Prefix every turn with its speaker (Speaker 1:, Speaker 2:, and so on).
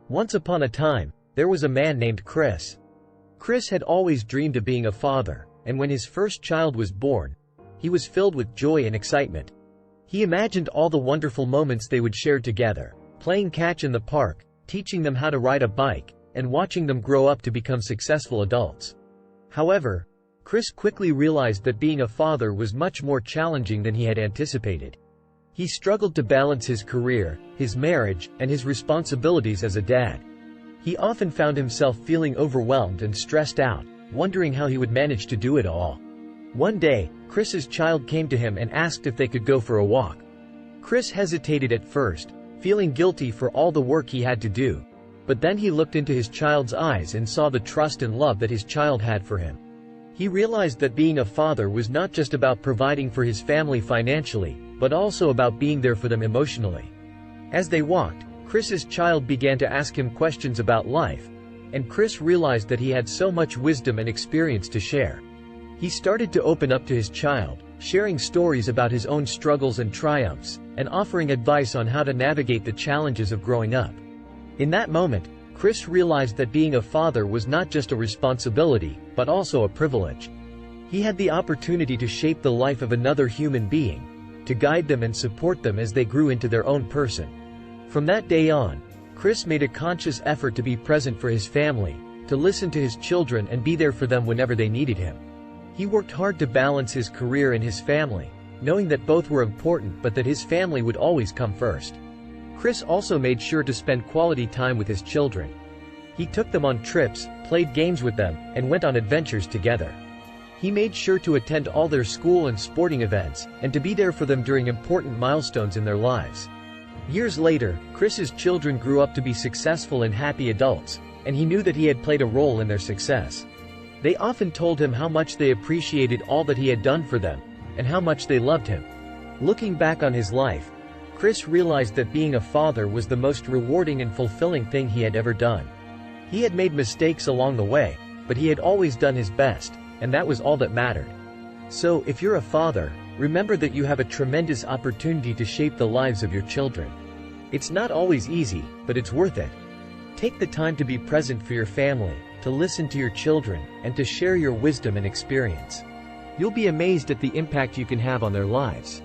Speaker 1: Once upon a time, there was a man named Chris. Chris had always dreamed of being a father, and when his first child was born, he was filled with joy and excitement. He imagined all the wonderful moments they would share together, playing catch in the park, teaching them how to ride a bike, and watching them grow up to become successful adults. However, Chris quickly realized that being a father was much more challenging than he had anticipated. He struggled to balance his career, his marriage, and his responsibilities as a dad. He often found himself feeling overwhelmed and stressed out, wondering how he would manage to do it all. One day, Chris's child came to him and asked if they could go for a walk. Chris hesitated at first, feeling guilty for all the work he had to do, but then he looked into his child's eyes and saw the trust and love that his child had for him. He realized that being a father was not just about providing for his family financially, but also about being there for them emotionally. As they walked, Chris's child began to ask him questions about life, and Chris realized that he had so much wisdom and experience to share. He started to open up to his child, sharing stories about his own struggles and triumphs, and offering advice on how to navigate the challenges of growing up. In that moment, Chris realized that being a father was not just a responsibility, but also a privilege. He had the opportunity to shape the life of another human being, to guide them and support them as they grew into their own person. From that day on, Chris made a conscious effort to be present for his family, to listen to his children and be there for them whenever they needed him. He worked hard to balance his career and his family, knowing that both were important but that his family would always come first. Chris also made sure to spend quality time with his children. He took them on trips, played games with them, and went on adventures together. He made sure to attend all their school and sporting events, and to be there for them during important milestones in their lives. Years later, Chris's children grew up to be successful and happy adults, and he knew that he had played a role in their success. They often told him how much they appreciated all that he had done for them, and how much they loved him. Looking back on his life, Chris realized that being a father was the most rewarding and fulfilling thing he had ever done. He had made mistakes along the way, but he had always done his best, and that was all that mattered. So, if you're a father, remember that you have a tremendous opportunity to shape the lives of your children. It's not always easy, but it's worth it. Take the time to be present for your family, to listen to your children, and to share your wisdom and experience. You'll be amazed at the impact you can have on their lives.